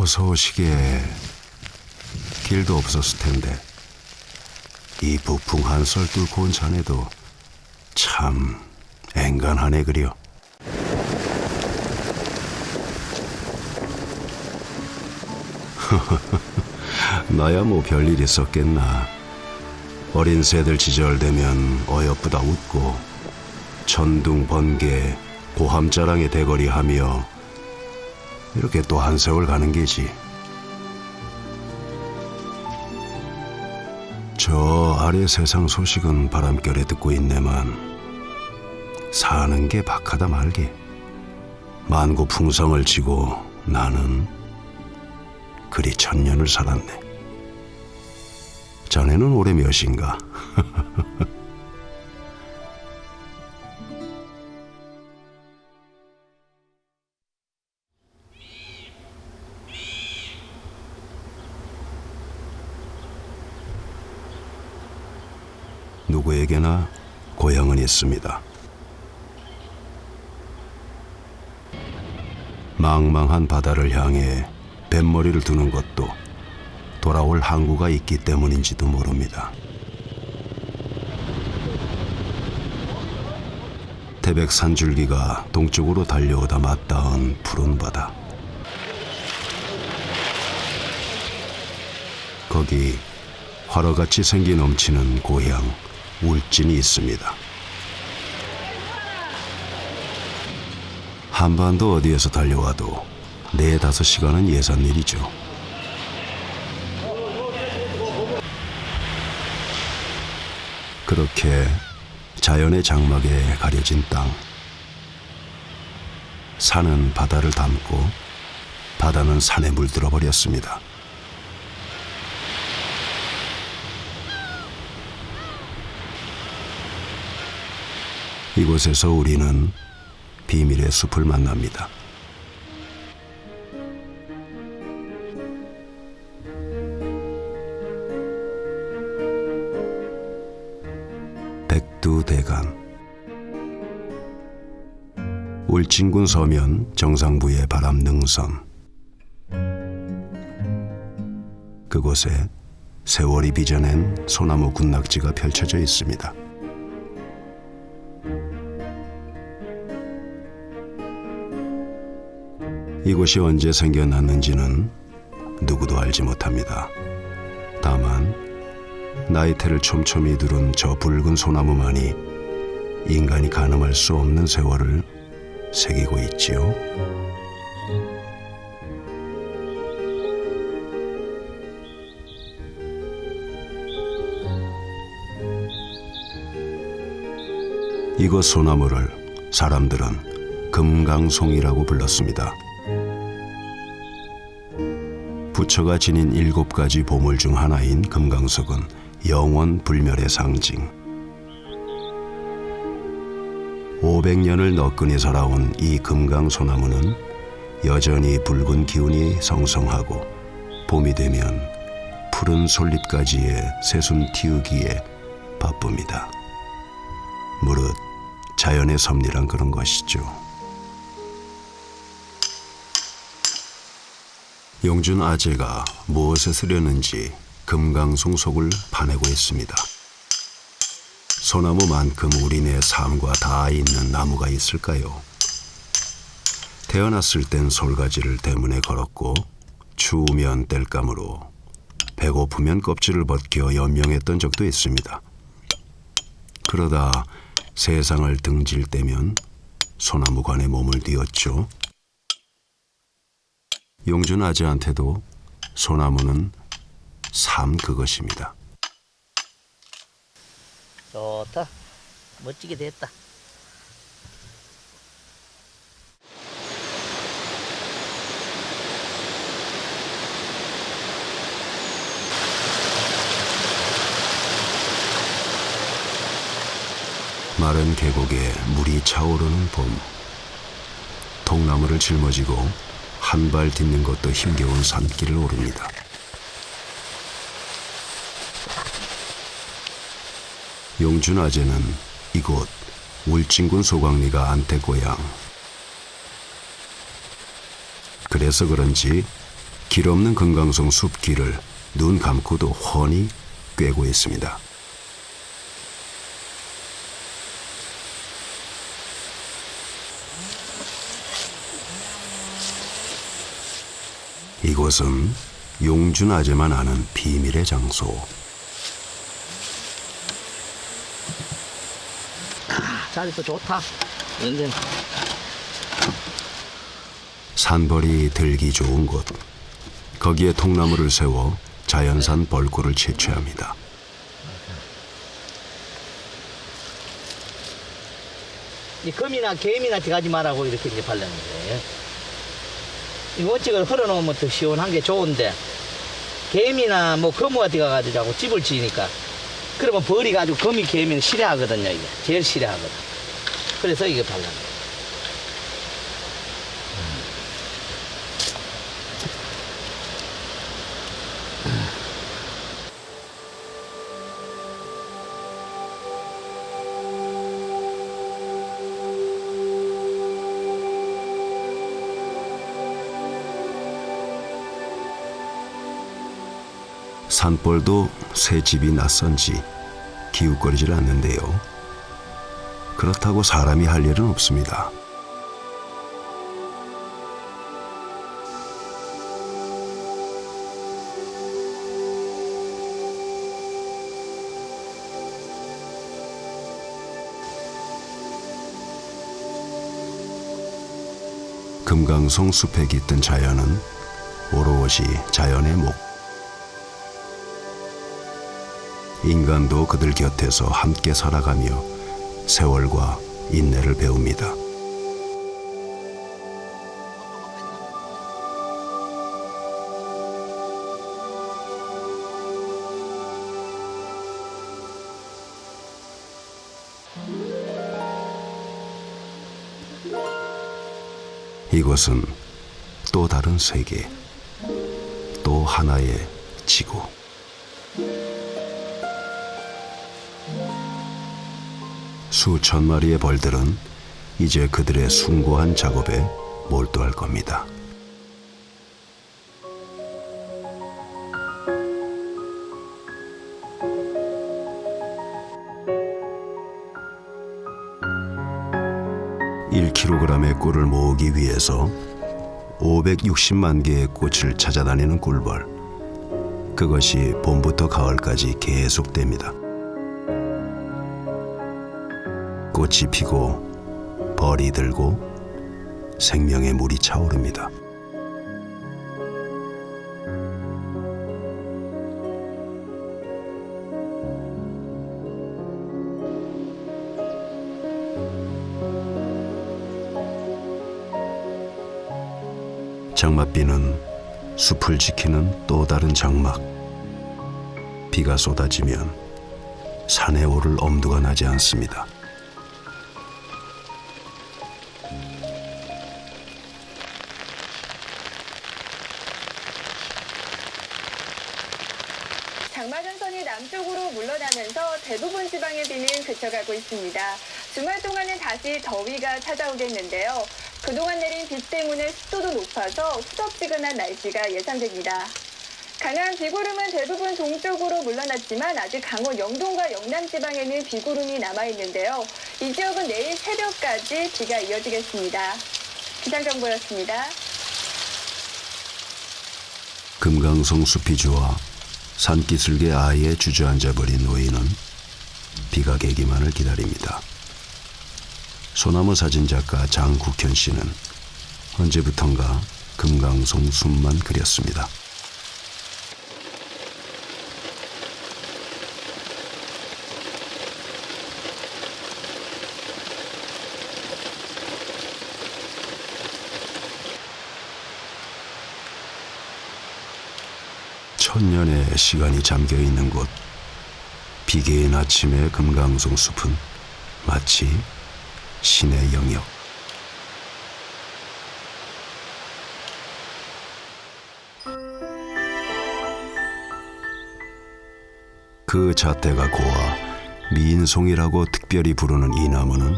어서 오시게. 길도 없었을 텐데 이 부풍 한설 뚫고 온 자네도 참 앵간하네 그려. 나야 뭐 별일 있었겠나. 어린 새들 지절 되면 어여쁘다 웃고 천둥 번개 고함자랑에 대거리하며 이렇게 또 한 세월 가는 게지. 저 아래 세상 소식은 바람결에 듣고 있네만 사는 게 박하다 말게. 만고 풍성을 지고 나는 그리 천년을 살았네. 자네는 올해 몇인가? 누구에게나 고향은 있습니다. 망망한 바다를 향해 뱃머리를 두는 것도 돌아올 항구가 있기 때문인지도 모릅니다. 태백산줄기가 동쪽으로 달려오다 맞닿은 푸른 바다. 거기 화로같이 생기 넘치는 고향 울진이 있습니다. 한반도 어디에서 달려와도 4-5시간은 예산 일이죠. 그렇게 자연의 장막에 가려진 땅. 산은 바다를 닮고 바다는 산에 물들어 버렸습니다. 이곳에서 우리는 비밀의 숲을 만납니다. 백두대간. 울진군 서면 정상부의 바람능선. 그곳에 세월이 빚어낸 소나무 군락지가 펼쳐져 있습니다. 이곳이 언제 생겨났는지는 누구도 알지 못합니다. 다만 나이테를 촘촘히 두른 저 붉은 소나무만이 인간이 가늠할 수 없는 세월을 새기고 있지요. 이곳 소나무를 사람들은 금강송이라고 불렀습니다. 부처가 지닌 7가지 보물 중 하나인 금강석은 영원 불멸의 상징. 500년을 너끈히 살아온 이 금강소나무는 여전히 붉은 기운이 성성하고 봄이 되면 푸른 솔잎가지에 새순 틔우기에 바쁩니다. 무릇 자연의 섭리란 그런 것이죠. 용준 아재가 무엇에 쓰려는지 금강송 속을 파내고 있습니다. 소나무만큼 우리네 삶과 닿아 있는 나무가 있을까요? 태어났을 땐 솔가지를 대문에 걸었고 추우면 땔감으로 배고프면 껍질을 벗겨 연명했던 적도 있습니다. 그러다 세상을 등질 때면 소나무관에 몸을 뉘었죠. 용준 아재한테도 소나무는 삶 그것입니다. 좋다. 멋지게 됐다. 마른 계곡에 물이 차오르는 봄. 통나무를 짊어지고 한 발 딛는 것도 힘겨운 산길을 오릅니다. 용준 아재는 이곳 울진군 소광리가 안택고향. 그래서 그런지 길 없는 금강송 숲길을 눈 감고도 훤히 꿰고 있습니다. 이곳은 용준 아재만 아는 비밀의 장소. 자리도 좋다. 완전. 산벌이 들기 좋은 곳. 거기에 통나무를 세워 자연산 벌꿀을 채취합니다. 이 금이나 개미나 들어가지 말라고 이렇게 이제 발랐는데, 이 원칙을 흘러놓으면 더 시원한 게 좋은데, 개미나 뭐 거무가 들어가가지고 집을 지으니까, 그러면 벌이 가지고 거미 개미는 싫어하거든요. 이게 제일 싫어하거든. 그래서 이게 발라요. 산벌도 새 집이 낯선지 기웃거리질 않는데요. 그렇다고 사람이 할 일은 없습니다. 금강송 숲에 깃든 자연은 오롯이 자연의 목. 인간도 그들 곁에서 함께 살아가며 세월과 인내를 배웁니다. 이곳은 또 다른 세계, 또 하나의 지구. 수천 마리의 벌들은 이제 그들의 숭고한 작업에 몰두할 겁니다. (1kg의) 꿀을 모으기 위해서 560만 개의 꽃을 찾아다니는 꿀벌. 그것이 봄부터 가을까지 계속됩니다. 꽃이 피고 벌이 들고 생명의 물이 차오릅니다. 장맛비는 숲을 지키는 또 다른 장막. 비가 쏟아지면 산에 오를 엄두가 나지 않습니다. 장마전선이 남쪽으로 물러나면서 대부분 지방의 비는 그쳐가고 있습니다. 주말 동안은 다시 더위가 찾아오겠는데요. 그동안 내린 비 때문에 습도도 높아서 후덥지근한 날씨가 예상됩니다. 강한 비구름은 대부분 동쪽으로 물러났지만 아직 강원 영동과 영남 지방에는 비구름이 남아있는데요. 이 지역은 내일 새벽까지 비가 이어지겠습니다. 기상정보였습니다. 금강송 숲이 좋아 산기슭에 아예 주저앉아버린 노인은 비가 개기만을 기다립니다. 소나무 사진작가 장국현 씨는 언제부턴가 금강송 숲만 그렸습니다. 천년의 시간이 잠겨있는 곳, 비개인 아침의 금강송 숲은 마치 신의 영역. 그 잣대가 고와 미인송이라고 특별히 부르는 이 나무는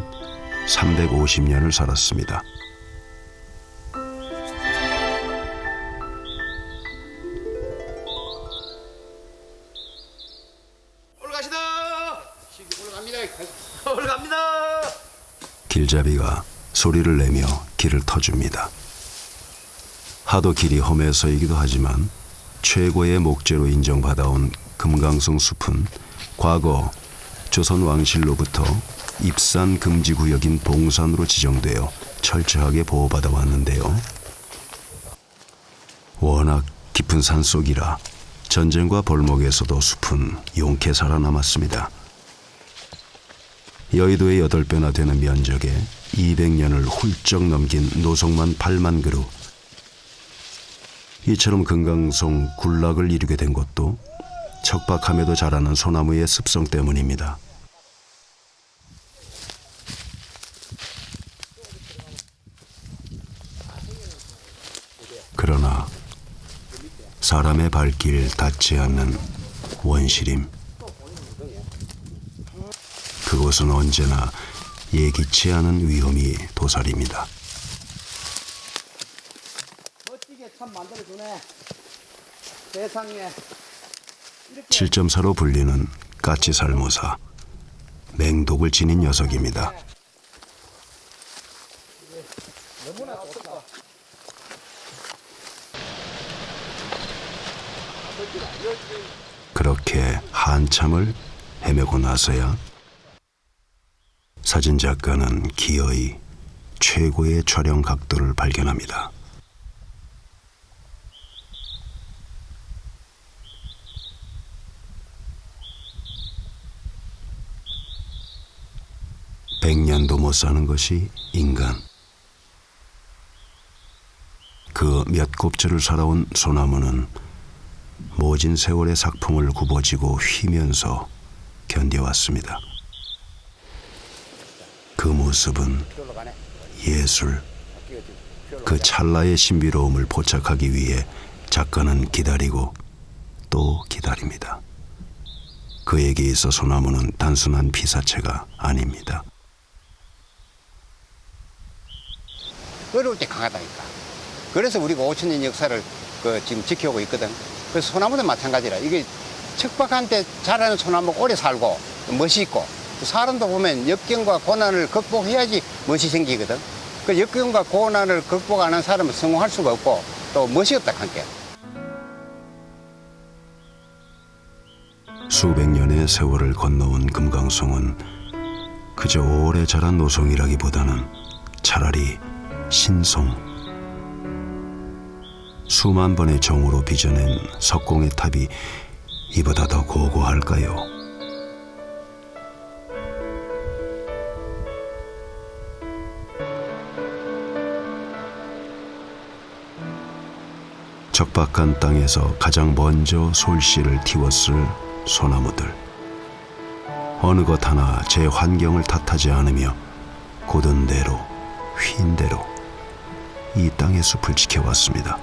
350년을 살았습니다. 길잡이가 소리를 내며 길을 터줍니다. 하도 길이 험해서이기도 하지만 최고의 목재로 인정받아온 금강송 숲은 과거 조선 왕실로부터 입산 금지 구역인 봉산으로 지정되어 철저하게 보호받아 왔는데요. 워낙 깊은 산속이라 전쟁과 벌목에서도 숲은 용케 살아남았습니다. 여의도의 8배나 되는 면적에 200년을 훌쩍 넘긴 노송만 8만 그루. 이처럼 금강송 군락을 이루게 된 것도 척박함에도 자라는 소나무의 습성 때문입니다. 그러나 사람의 발길 닿지 않는 원시림. 그곳은 언제나 예기치 않은 위험이 도사립니다. 멋지게 참 만들어주네. 세상에. 7.4로 불리는 까치살모사. 맹독을 지닌 녀석입니다. 그렇게 한참을 헤매고 나서야 사진작가는 기어이 최고의 촬영 각도를 발견합니다. (100년도) 못 사는 것이 인간. 그 몇 곱절을 살아온 소나무는 모진 세월의 삭풍을 굽어지고 휘면서 견뎌왔습니다. 그 모습은 예술, 그 찰나의 신비로움을 포착하기 위해 작가는 기다리고 또 기다립니다. 그에게 있어 소나무는 단순한 피사체가 아닙니다. 어려울 때 강하다니까. 그래서 우리가 5,000년 역사를 지금 지켜오고 있거든. 그래서 소나무도 마찬가지라. 이게 척박한 때 자라는 소나무가 오래 살고 멋이 있고, 사람도 보면 역경과 고난을 극복해야지 멋이 생기거든. 그 역경과 고난을 극복 안 한 사람은 성공할 수가 없고 또 멋이 없다 함께. 수백 년의 세월을 건너온 금강송은 그저 오래 자란 노송이라기보다는 차라리 신송. 수만 번의 정으로 빚어낸 석공의 탑이 이보다 더 고고할까요? 척박한 땅에서 가장 먼저 솔씨를 틔웠을 소나무들. 어느 것 하나 제 환경을 탓하지 않으며 고든 대로 휜 대로 이 땅의 숲을 지켜왔습니다.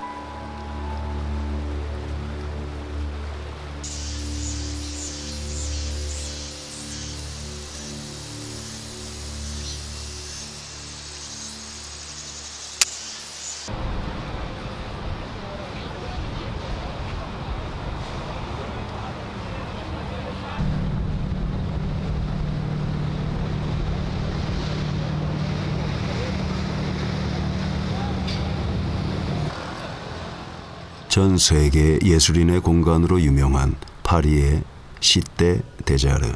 전 세계 예술인의 공간으로 유명한 파리의 시떼 데자르.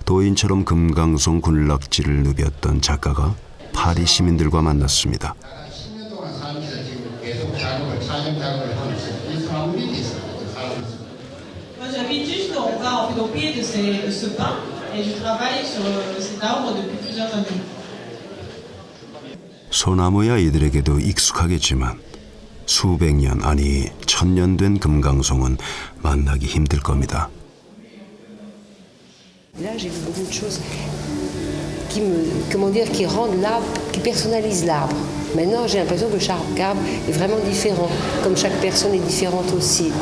도인처럼 금강송 군락지를 누볐던 작가가 파리 시민들과 만났습니다. 10년 동안 살면서 지금 계속 작업을, 촬영 작업을 하면서 이 사람이 있어요. Moi j'habite juste au pied de ce pin et je travaille sur cet arbre depuis plusieurs années. 소나무야 이들에게도 익숙하겠지만 수백 년 아니 1000년 된 금강송은 만나기 힘들 겁니다. Là, j'ai vu beaucoup de choses qui rendent l'arbre, qui personnalisent l'arbre. Maintenant, j'ai l'impression que chaque arbre est vraiment différent, comme chaque personne est différente aussi.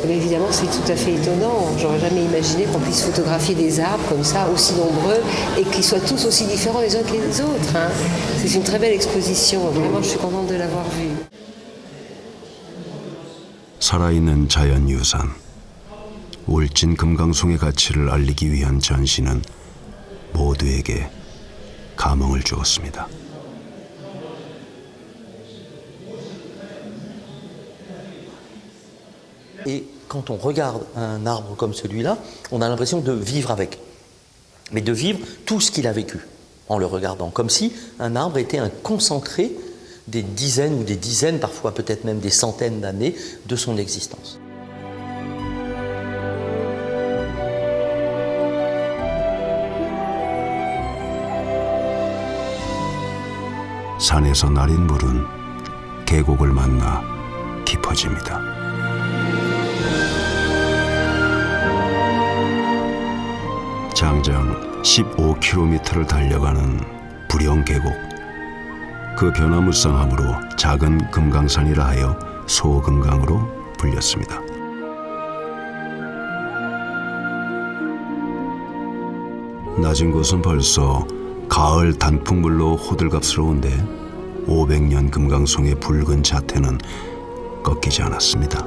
Mais évidemment, c'est tout à fait étonnant. J'aurais jamais imaginé qu'on puisse photographier des arbres comme ça, aussi nombreux, et qu'ils soient tous aussi différents les uns que les autres. Hein. C'est une très belle exposition. Vraiment, je suis contente de l'avoir vue. 살아있는 자연유산, 울진 금강송의 가치를 알리기 위한 전시는 모두에게 감흥을 주었습니다. Et quand on regarde un arbre comme celui-là, on a l'impression de vivre avec, mais de vivre tout ce qu'il a vécu en le regardant, comme si un arbre était un concentré des dizaines, parfois peut-être même des centaines d'années de son existence. 산에서 내린 물은 계곡을 만나 깊어집니다. 장장 15km를 달려가는 부령 계곡. 그 변화무쌍함으로 작은 금강산이라 하여 소금강으로 불렸습니다. 낮은 곳은 벌써 가을 단풍물로 호들갑스러운데 500년 금강송의 붉은 자태는 꺾이지 않았습니다.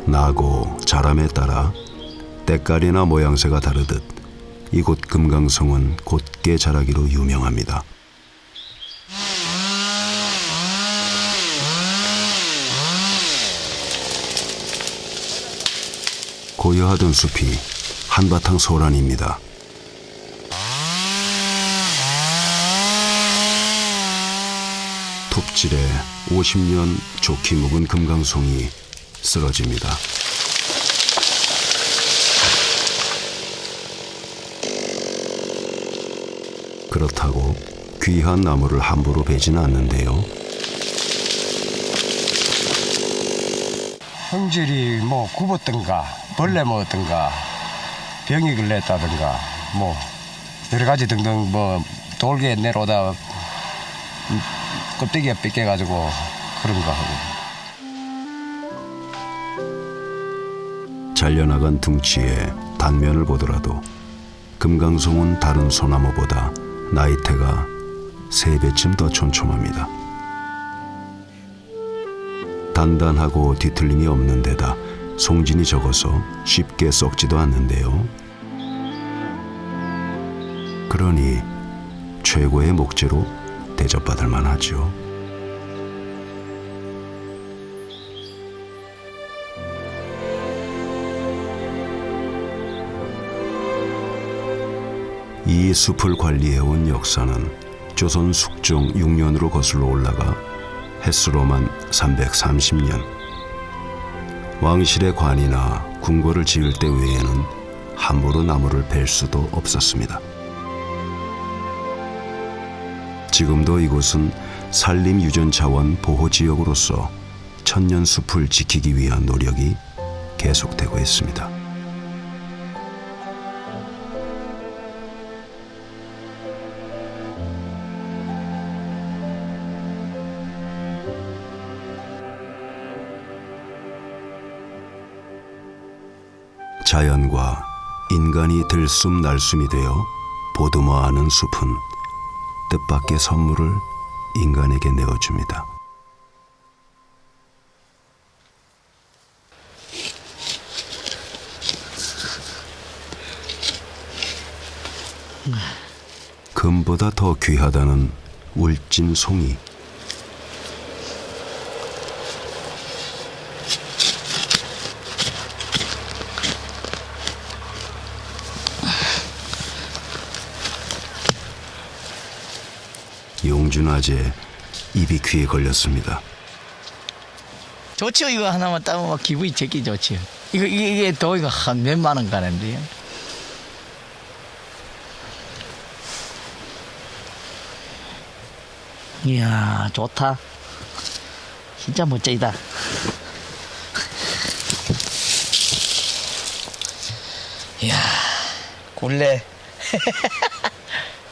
나고 자람에 따라 때깔이나 모양새가 다르듯 이곳 금강송은 곧게 자라기로 유명합니다. 고요하던 숲이 한바탕 소란입니다. 톱질에 50년 좋게 묵은 금강송이 쓰러집니다. 그렇다고 귀한 나무를 함부로 베지는 않는데요. 성질이 뭐 굽었던가 벌레 먹었던가 병이 걸렸다든가 뭐 여러 가지 등등 뭐 돌게 내려오다 껍데기가 뺏겨가지고 그런 거 하고. 잘려나간 둥치의 단면을 보더라도 금강송은 다른 소나무보다 나이테가 3배쯤 더 촘촘합니다. 단단하고 뒤틀림이 없는 데다 송진이 적어서 쉽게 썩지도 않는데요. 그러니 최고의 목재로 대접받을 만하죠. 이 숲을 관리해온 역사는 조선 숙종 6년으로 거슬러 올라가 햇수로만 330년. 왕실의 관이나 궁궐을 지을 때 외에는 함부로 나무를 벨 수도 없었습니다. 지금도 이곳은 산림유전자원 보호지역으로서 천년숲을 지키기 위한 노력이 계속되고 있습니다. 자연과 인간이 들숨날숨이 되어 보듬어하는 숲은 뜻밖의 선물을 인간에게 내어줍니다. 금보다 더 귀하다는 울진 송이. 용준아재 입이 귀에 걸렸습니다. 좋죠. 이거 하나만 따면 기분이 제끼 좋죠. 이게 도이가 한 몇만 원 가는데요. 이야, 좋다. 진짜 멋지다. 이야, 굴레.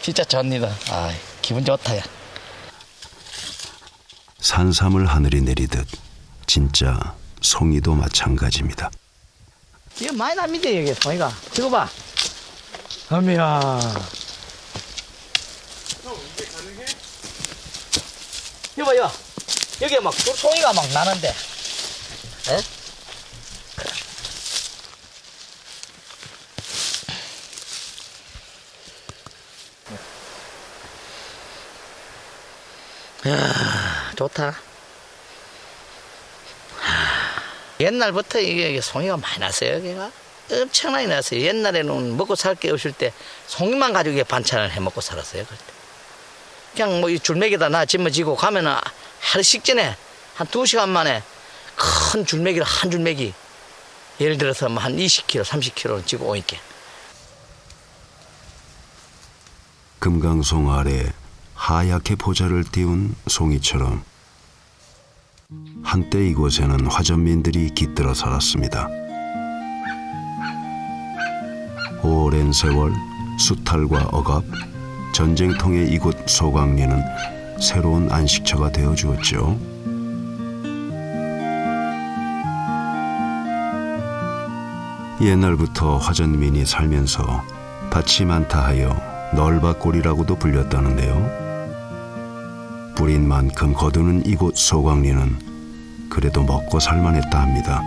진짜 좋습니다. 아, 기분 좋다. 야. 산삼을 하늘이 내리듯 진짜 송이도 마찬가지입니다. 이거 많이 납니다, 여기 송이가. 이거 봐. 어미야. 이거 봐요. 여기 막 송이가 막 나는데. 에? 야, 좋다. 옛날부터 이게 송이가 많이 났어요, 여기가. 엄청나게 났어요. 옛날에는 먹고 살 게 없을 때 송이만 가지고 반찬을 해 먹고 살았어요, 그때. 그냥 뭐 이 줄매기다 나 짊어지고 가면은 하루 식전에 한 2시간 만에 큰 줄매기를 한 줄매기 예를 들어서 뭐 한 20kg, 30kg를 지고 오니까. 금강송 아래 하얗게 포자를 띄운 송이처럼 한때 이곳에는 화전민들이 깃들어 살았습니다. 오랜 세월 수탈과 억압, 전쟁통의 이곳 소강리는 새로운 안식처가 되어 주었죠. 옛날부터 화전민이 살면서 밭이 많다 하여 널밭골이라고도 불렸다는데요. 뿌린 만큼 거두는 이곳 소강리는 그래도 먹고 살만했다 합니다.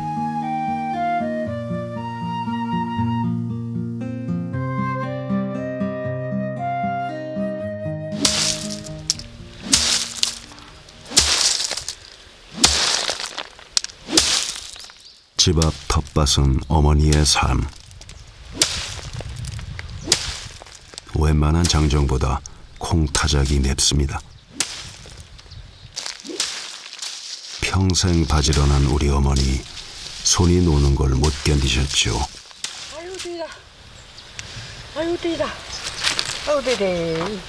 집 앞 텃밭은 어머니의 삶. 웬만한 장정보다 콩타작이 맵습니다. 평생 바지런한 우리 어머니, 손이 노는 걸 못 견디셨죠. 아유 뒤다. 아유 뒤다. 아유 뒤래.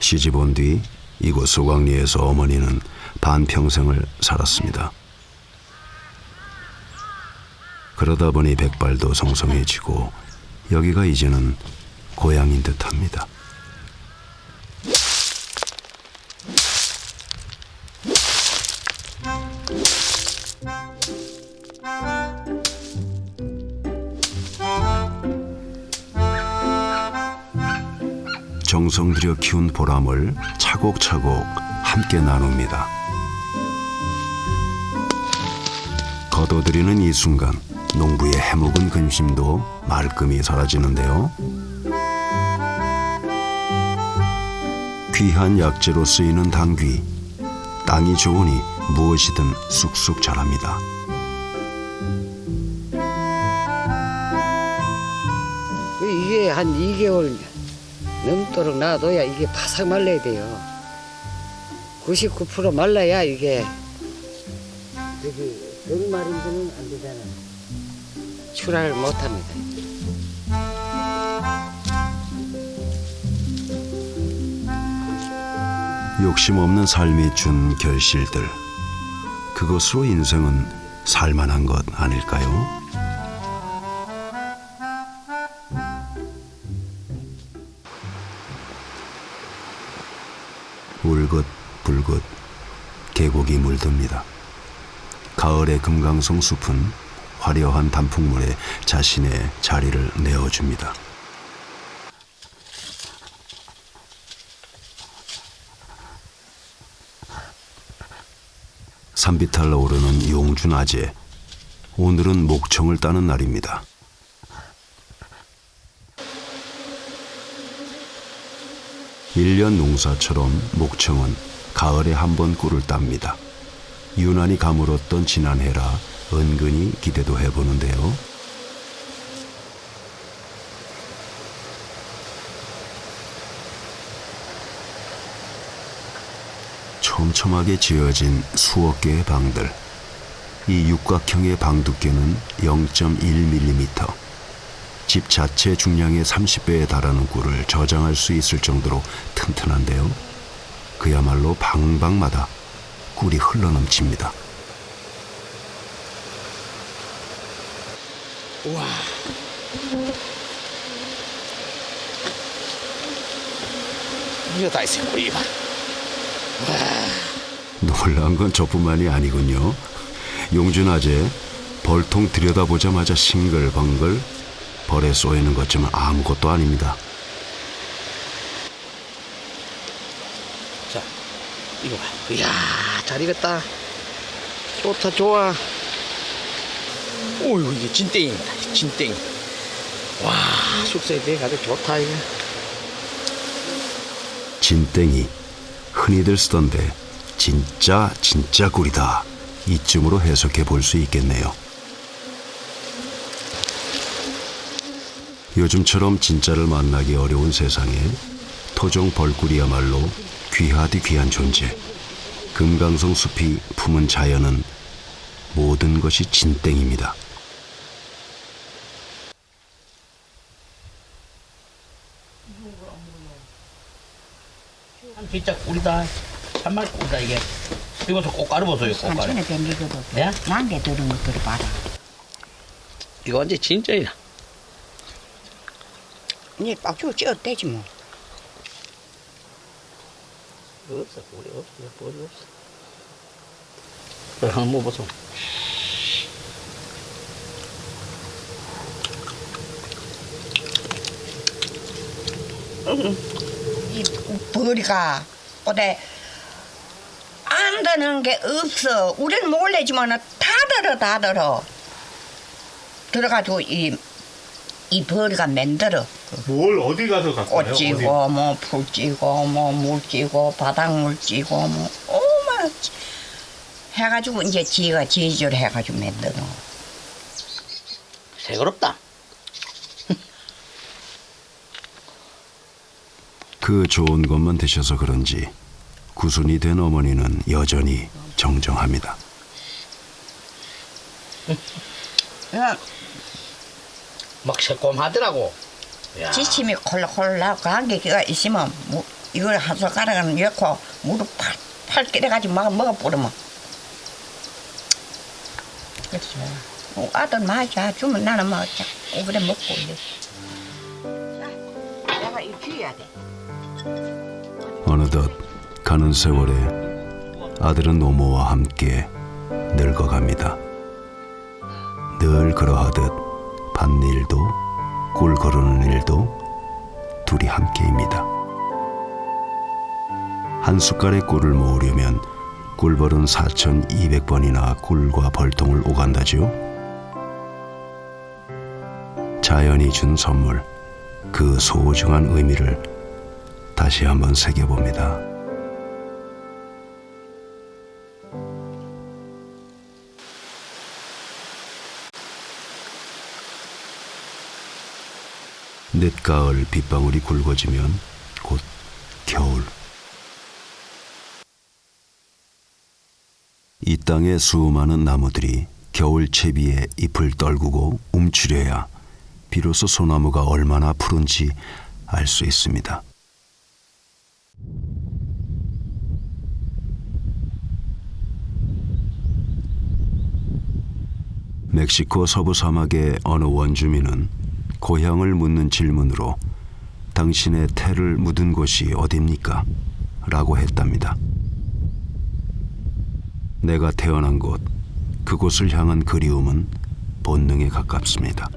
시집 온 뒤 이곳 소강리에서 어머니는 반평생을 살았습니다. 그러다 보니 백발도 성성해지고 여기가 이제는 고향인 듯합니다. 정성 들여 키운 보람을 차곡차곡 함께 나눕니다. 거둬들이는 이 순간 농부의 해묵은 근심도 말끔히 사라지는데요. 귀한 약재로 쓰이는 당귀, 땅이 좋으니 무엇이든 쑥쑥 자랍니다. 이게 한 2개월 넘도록 놔둬야 이게 바삭 말라야 돼요. 99% 말라야 이게 저기 덜마린지는 안 되잖아요. 출하를 못합니다. 욕심 없는 삶이 준 결실들, 그것으로 인생은 살만한 것 아닐까요? 울긋불긋 계곡이 물듭니다. 가을의 금강송 숲은 화려한 단풍물에 자신의 자리를 내어줍니다. 산비탈로 오르는 용준아재, 오늘은 목청을 따는 날입니다. 일년 농사처럼 목청은 가을에 한 번 꿀을 땁니다. 유난히 가물었던 지난 해라 은근히 기대도 해보는데요. 촘촘하게 지어진 수억 개의 방들. 이 육각형의 방 두께는 0.1mm. 집 자체 중량의 30배에 달하는 꿀을 저장할 수 있을 정도로 튼튼한데요. 그야말로 방방마다 꿀이 흘러넘칩니다. 우와. 이거 다 있어요, 꿀이. 놀라운 건 저뿐만이 아니군요. 용준아재, 벌통 들여다보자마자 싱글벙글, 벌에 쏘이는 것쯤은 아무것도 아닙니다. 자, 이거 봐. 이야, 잘 익었다. 좋다, 좋아. 오, 이거 진땡입니다. 진땡. 와. 숙성이 가도 좋다 이거. 진땡이 흔히들 쓰던데 진짜 꿀이다. 이쯤으로 해석해 볼 수 있겠네요. 요즘처럼 진짜를 만나기 어려운 세상에 토종 벌꿀이야말로 귀하디 귀한 존재. 금강송 숲이 품은 자연은 모든 것이 진땡입니다. 진짜 꿀이다. 참말 꿀이다 이게. 이것도 꽃가루 보세요. 꽃가루. 산천에 댕기거든. 네? 난게 들은 거 들어봐라. 이거 완전 진짜이다. 니 빡주고 찌어도 되지 뭐. 없어 꿀이 없어. 꿀이 없어. 그래 한번 먹어보소. 이 벌이가 어디 안 되는 게 없어. 우리는 몰래지만 다 들어. 들어가지고 이 벌이가 만들어. 뭘 어디 가서 갖고 와요? 꽃 찌고 뭐 풀 찌고 뭐 물 찌고 바닥물 찌고 뭐 어마 해가지고 이제 지가 제조를 해가지고 만들어. 새그럽다. 그 좋은 것만 드셔서 그런지 구순이 된 어머니는 여전히 정정합니다. 막 새콤하더라고. 야. 지침이 콜록콜록 감기가 있으면 이걸 한 숟가락은 넣고 물을 팔 끓여가지고 막 먹어버리면 그렇죠. 아들 마자 주면 나는 막 자꾸 그래 먹고 이래. 자, 내가 이거 줘야 돼. 어느덧 가는 세월에 아들은 노모와 함께 늙어갑니다. 늘 그러하듯 밭일도 꿀 거르는 일도 둘이 함께입니다. 한 숟갈의 꿀을 모으려면 꿀벌은 4,200번이나 꿀과 벌통을 오간다지요. 자연이 준 선물, 그 소중한 의미를 다시 한번 새겨봅니다. 늦가을 빗방울이 굵어지면 곧 겨울. 이 땅의 수많은 나무들이 겨울 채비에 잎을 떨구고 움츠려야 비로소 소나무가 얼마나 푸른지 알 수 있습니다. 멕시코 서부 사막의 어느 원주민은 고향을 묻는 질문으로 당신의 태를 묻은 곳이 어딥니까? 라고 했답니다. 내가 태어난 곳, 그곳을 향한 그리움은 본능에 가깝습니다.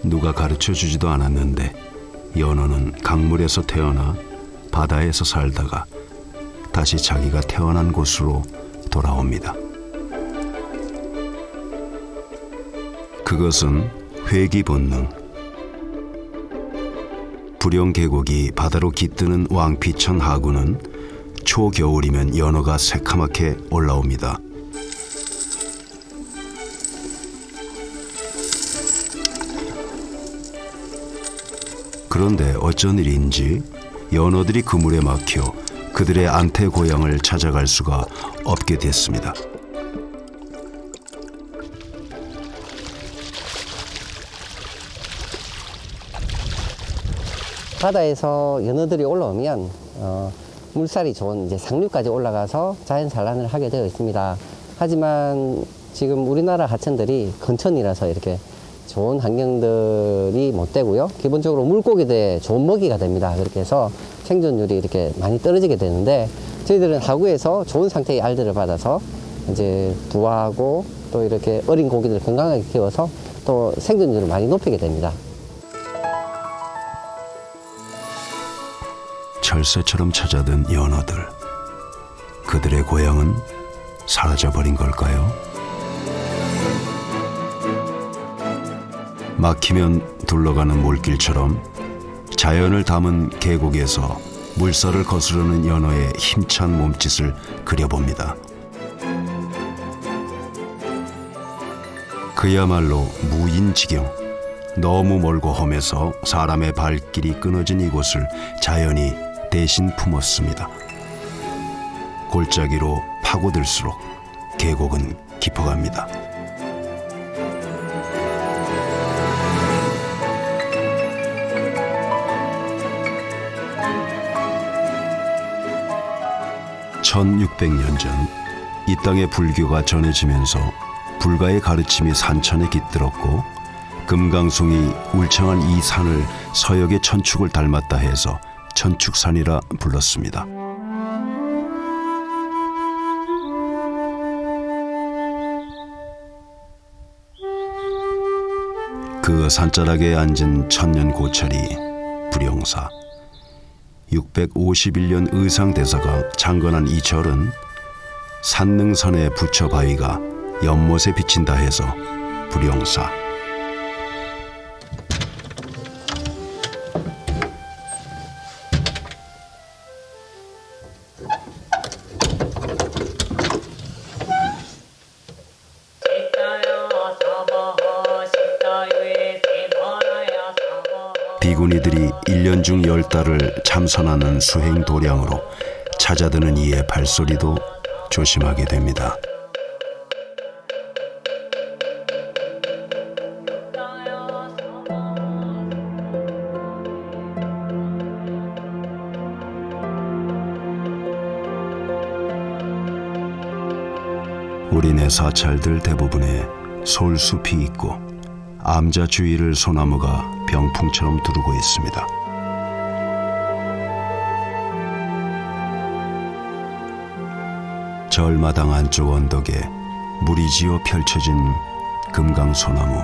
누가 가르쳐 주지도 않았는데 연어는 강물에서 태어나 바다에서 살다가 다시 자기가 태어난 곳으로 돌아옵니다. 그것은 회귀 본능. 부령 계곡이 바다로 깃드는 왕피천 하구는 초겨울이면 연어가 새카맣게 올라옵니다. 그런데 어쩐 일인지 연어들이 그물에 막혀 그들의 안태 고향을 찾아갈 수가 없게 됐습니다. 바다에서 연어들이 올라오면 물살이 좋은 이제 상류까지 올라가서 자연 산란을 하게 되어 있습니다. 하지만 지금 우리나라 하천들이 건천이라서 이렇게 좋은 환경들이 못 되고요. 기본적으로 물고기들의 좋은 먹이가 됩니다. 그렇게 해서 생존율이 이렇게 많이 떨어지게 되는데 저희들은 하구에서 좋은 상태의 알들을 받아서 이제 부화하고 또 이렇게 어린 고기들을 건강하게 키워서 또 생존율을 많이 높이게 됩니다. 철새처럼 찾아든 연어들. 그들의 고향은 사라져버린 걸까요? 막히면 둘러가는 몰길처럼 자연을 담은 계곡에서 물살을 거스르는 연어의 힘찬 몸짓을 그려봅니다. 그야말로 무인지경, 너무 멀고 험해서 사람의 발길이 끊어진 이곳을 자연이 대신 품었습니다. 골짜기로 파고들수록 계곡은 깊어갑니다. (1600년) 전 이 땅에 불교가 전해지면서 불가의 가르침이 산천에 깃들었고 금강송이 울창한 이 산을 서역의 천축을 닮았다 해서 천축산이라 불렀습니다. 그 산자락에 앉은 천년 고찰이 불용사. 651년 의상대사가 창건한 이 절은 산능선의 부처 바위가 연못에 비친다 해서 불용사. 비구니들이 1년 중 10달을 참선하는 수행 도량으로 찾아드는 이의 발소리도 조심하게 됩니다. 우리네 사찰들 대부분에 솔숲이 있고 암자 주위를 소나무가 병풍처럼 두르고 있습니다. 절마당 안쪽 언덕에 물이 지어 펼쳐진 금강소나무.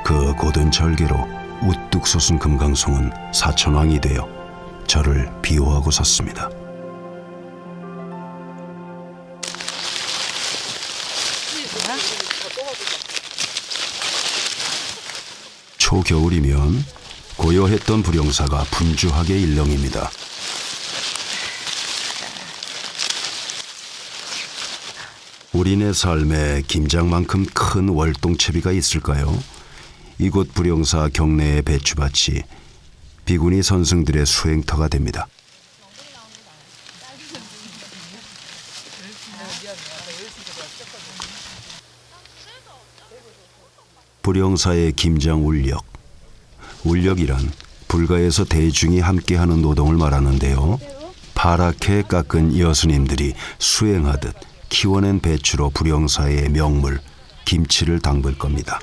그 고든 절개로 우뚝 솟은 금강송은 사천왕이 되어 절을 비호하고 섰습니다. 초겨울이면 고요했던 불용사가 분주하게 일렁입니다. 우리네 삶에 김장만큼 큰 월동채비가 있을까요? 이곳 불용사 경내의 배추밭이 비구니 선승들의 수행터가 됩니다. 불용사의 김장 울력. 울력이란 불가에서 대중이 함께하는 노동을 말하는데요. 파랗게 깎은 여수님들이 수행하듯 키워낸 배추로 불용사의 명물 김치를 담글 겁니다.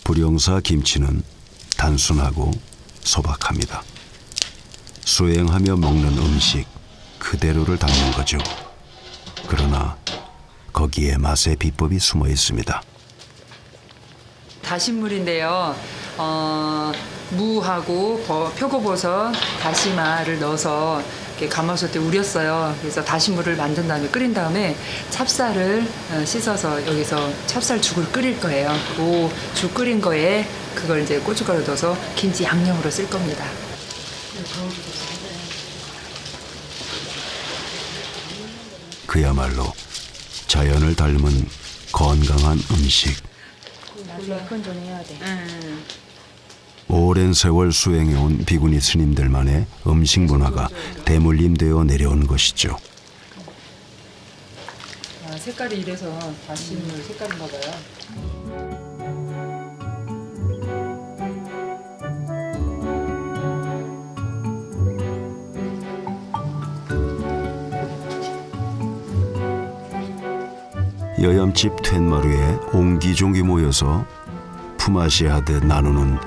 불용사 김치는 단순하고 소박합니다. 수행하며 먹는 음식 그대로를 담는 거죠. 그러나 거기에 맛의 비법이 숨어 있습니다. 다신물인데요. 무하고 표고버섯, 다시마를 넣어서 이렇게 가마솥에 우렸어요. 그래서 다신물을 만든 다음에 끓인 다음에 찹쌀을 씻어서 여기서 찹쌀죽을 끓일 거예요. 그 죽 끓인 거에 그걸 이제 고춧가루 넣어서 김치 양념으로 쓸 겁니다. 그야말로 자연을 닮은 건강한 음식. 그건 좀 해야 돼. 오랜 세월 수행해온 비구니 스님들만의 음식 문화가 대물림되어 내려온 것이죠. 아, 색깔이 이래서 다시물 색깔인가 봐요. 여염집 툇마루에 옹기종기 모여서 품앗이 하듯 나누는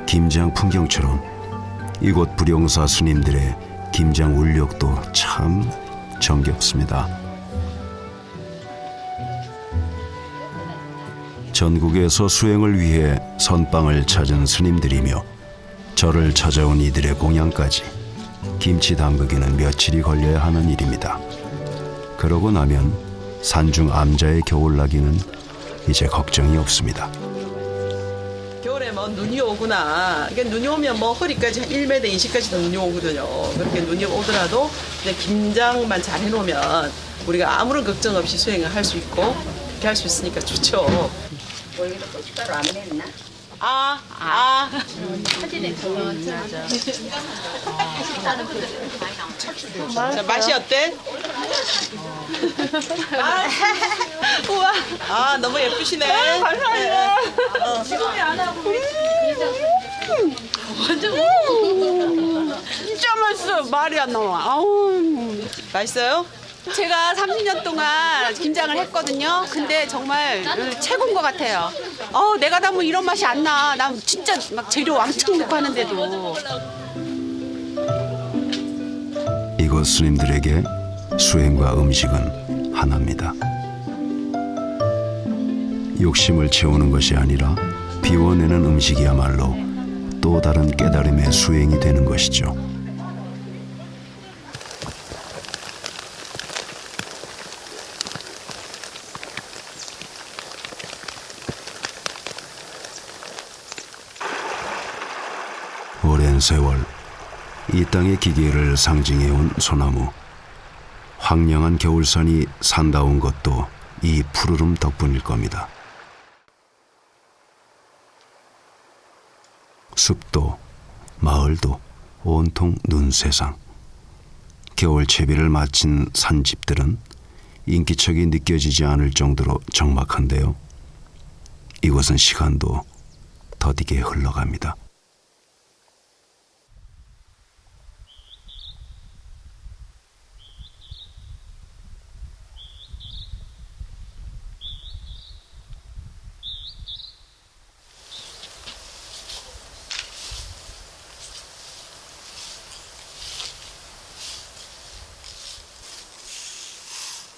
김장 풍경처럼 이곳 불용사 스님들의 김장 울력도 참 정겹습니다. 전국에서 수행을 위해 선방을 찾은 스님들이며 절을 찾아온 이들의 공양까지 김치 담그기는 며칠이 걸려야 하는 일입니다. 그러고 나면 산중 암자의 겨울나기는 이제 걱정이 없습니다. 겨울에 뭐 눈이 오구나. 그러니까 눈이 오면 뭐 허리까지 1m 20까지도 눈이 오거든요. 그렇게 눈이 오더라도 이제 김장만 잘 해놓으면 우리가 아무런 걱정 없이 수행을 할 수 있고 이렇게 할 수 있으니까 좋죠. 여기도 고춧가루 안 냈나? 사진에 자, 맛이 어때? 우와, 너무 예쁘시네. 감사합니다. 진짜 맛있어. 말이 안 나와. 아우. 맛있어요? 제가 30년 동안 김장을 했거든요. 근데 정말 최고인 것 같아요. 내가 담은 이런 맛이 안 나. 난 진짜 막 재료 왕창 넣고 하는데도. 이곳 스님들에게 수행과 음식은 하나입니다. 욕심을 채우는 것이 아니라 비워내는 음식이야말로 또 다른 깨달음의 수행이 되는 것이죠. 오랜 세월 이 땅의 기계를 상징해온 소나무. 황량한 겨울산이 산다운 것도 이 푸르름 덕분일 겁니다. 숲도 마을도 온통 눈세상. 겨울 채비를 마친 산집들은 인기척이 느껴지지 않을 정도로 적막한데요. 이곳은 시간도 더디게 흘러갑니다.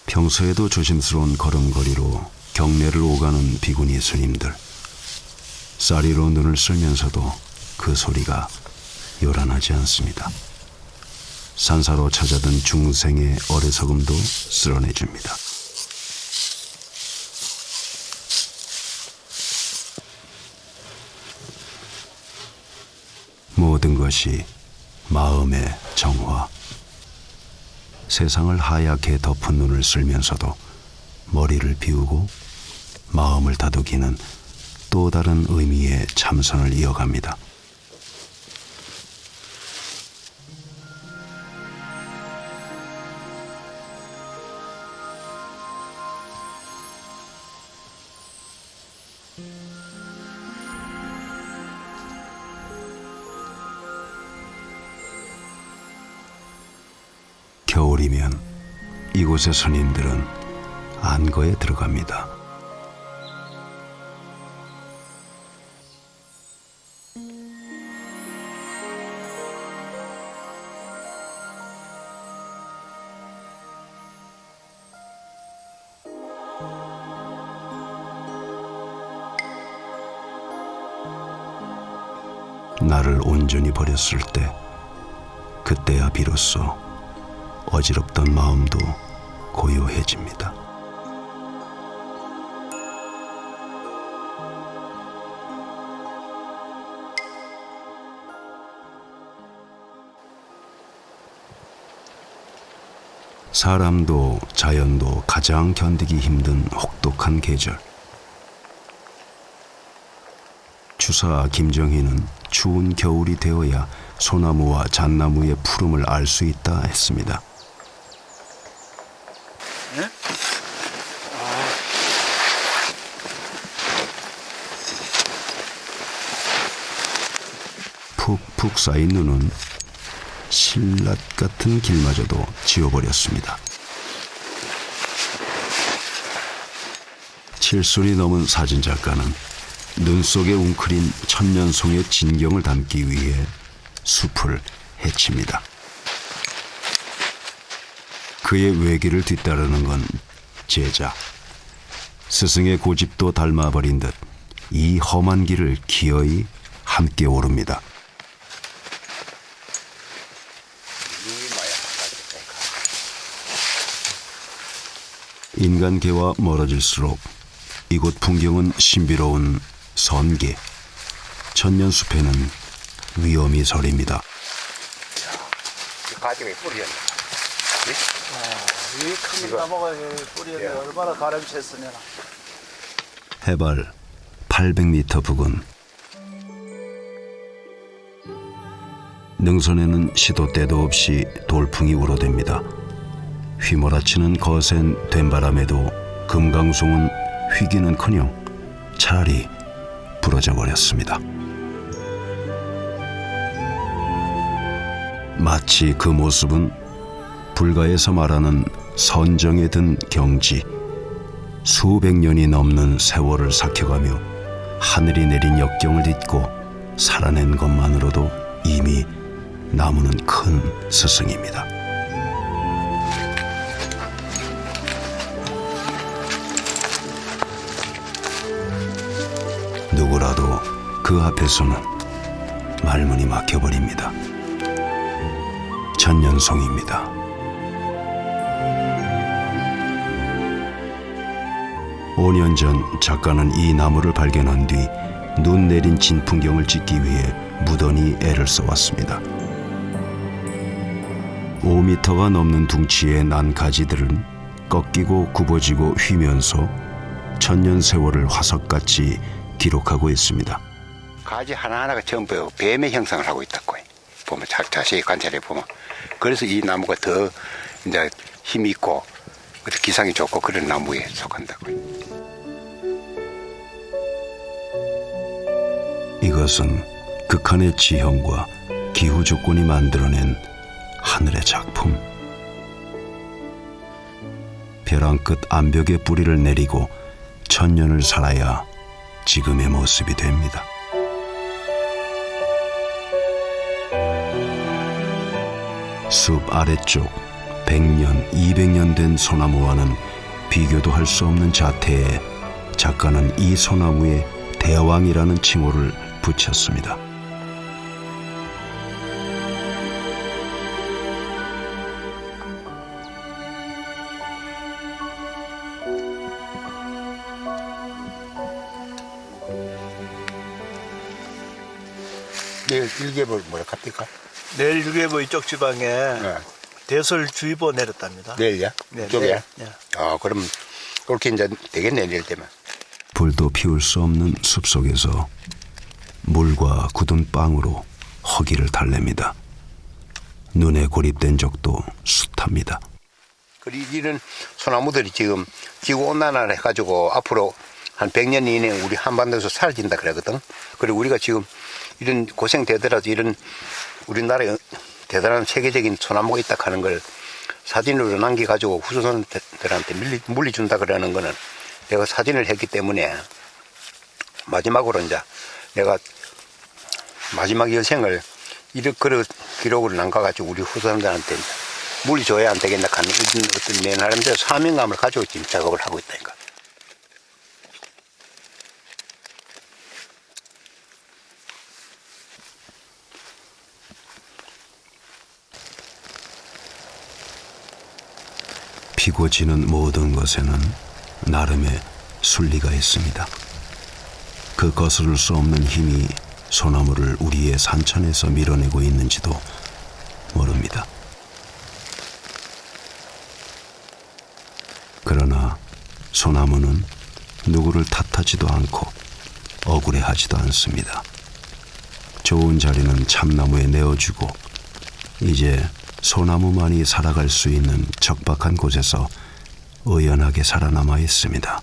평소에도 조심스러운 걸음걸이로 경내를 오가는 비구니 스님들. 쌀이로 눈을 쓸면서도 그 소리가 요란하지 않습니다. 산사로 찾아든 중생의 어리석음도 쓸어내줍니다. 모든 것이 마음의 정화. 세상을 하얗게 덮은 눈을 쓸면서도 머리를 비우고 마음을 다독이는 또 다른 의미의 참선을 이어갑니다. 겨울이면 이곳의 스님들은 안거에 들어갑니다. 나를 온전히 버렸을 때, 그때야 비로소 어지럽던 마음도 고요해집니다. 사람도 자연도 가장 견디기 힘든 혹독한 계절. 주사 김정희는 추운 겨울이 되어야 소나무와 잣나무의 푸름을 알 수 있다 했습니다. 푹푹 쌓인 눈은 신라 같은 길마저도 지워버렸습니다. 7순이 넘은 사진작가는 눈 속에 웅크린 천년송의 진경을 담기 위해 숲을 헤칩니다. 그의 외길을 뒤따르는 건 제자, 스승의 고집도 닮아버린 듯 이 험한 길을 기어이 함께 오릅니다. 인간계와 멀어질수록 이곳 풍경은 신비로운 선계, 천년숲에는 위험이 서립니다. 가지가 뿌리였네. 이 큰 나무가 뿌리에 얼마나 가람이 샜으냐. 해발 800m 부근. 능선에는 시도 때도 없이 돌풍이 우러댑니다. 휘몰아치는 거센 된바람에도 금강송은 휘기는커녕 차라리 부러져 버렸습니다. 마치 그 모습은 불가에서 말하는 선정에 든 경지, 수백 년이 넘는 세월을 삭혀가며 하늘이 내린 역경을 딛고 살아낸 것만으로도 이미 나무는 큰 스승입니다. 누구라도 그 앞에서는 말문이 막혀버립니다. 천년송입니다. 오 년 전 작가는 이 나무를 발견한 뒤 눈 내린 진풍경을 찍기 위해 무던히 애를 써왔습니다. 5m가 넘는 둥치의 난 가지들은 꺾이고 굽어지고 휘면서 천년 세월을 화석같이 기록하고 있습니다. 가지 하나하나가 전부 뱀의 형상을 하고 있다고 보면 자세히 관찰해 보면. 그래서 이 나무가 더 이제 힘이 있고 기상이 좋고 그런 나무에 속한다고. 이것은 극한의 지형과 기후 조건이 만들어낸 하늘의 작품. 벼랑 끝 암벽에 뿌리를 내리고 천년을 살아야 지금의 모습이 됩니다. 숲 아래쪽 100년, 200년 된 소나무와는 비교도 할 수 없는 자태에 작가는 이 소나무에 대왕이라는 칭호를 붙였습니다. 내일 일개벌 뭐라 갑니까? 내일 일개부 이쪽 지방에 대설주의보 내렸답니다. 내일이야? 네, 이쪽이야? 네. 그럼 그렇게 이제 되겠네, 내일 되면. 불도 피울 수 없는 숲속에서 물과 굳은 빵으로 허기를 달랩니다. 눈에 고립된 적도 숱합니다. 그리고 이런 소나무들이 지금 지구온난화를 해가지고 앞으로 한 100년 이내에 우리 한반도에서 사라진다 그러거든. 그리고 우리가 지금 이런 고생되더라도 이런 우리나라에 대단한 세계적인 소나무가 있다 하는 걸 사진으로 남겨가지고 후손들한테 물려준다 그러는 거는 내가 사진을 했기 때문에 마지막으로 이제 내가 마지막 여생을 이렇게 기록을 남겨가지고 우리 후손들한테 물려줘야 안 되겠나 하는 어떤 내 나름대로 사명감을 가지고 지금 작업을 하고 있다니까. 피고 지는 모든 것에는 나름의 순리가 있습니다. 그 거스를 수 없는 힘이 소나무를 우리의 산천에서 밀어내고 있는지도 모릅니다. 그러나 소나무는 누구를 탓하지도 않고 억울해하지도 않습니다. 좋은 자리는 참나무에 내어주고 이제 소나무만이 살아갈 수 있는 적박한 곳에서 의연하게 살아남아 있습니다.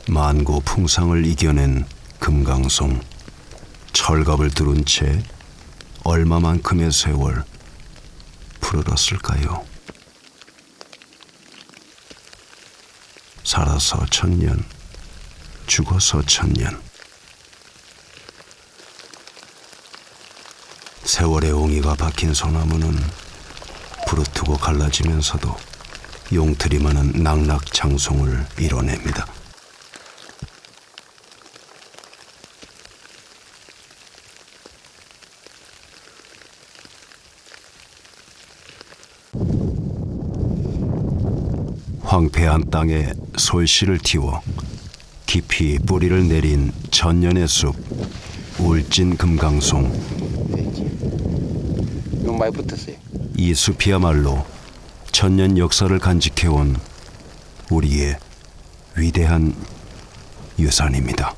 만고 풍상을 이겨낸 금강송, 철갑을 두른 채 얼마만큼의 세월 푸르렀을까요? 살아서 1000년, 죽어서 1000년. 세월의 옹이가 박힌 소나무는 부르트고 갈라지면서도 용틀이 많은 낙낙장송을 이뤄냅니다. 황폐한 땅에 솔씨를 틔워 깊이 뿌리를 내린 천년의 숲 울진 금강송. 너무 많이 붙었어요. 이 숲이야말로 천년 역사를 간직해온 우리의 위대한 유산입니다.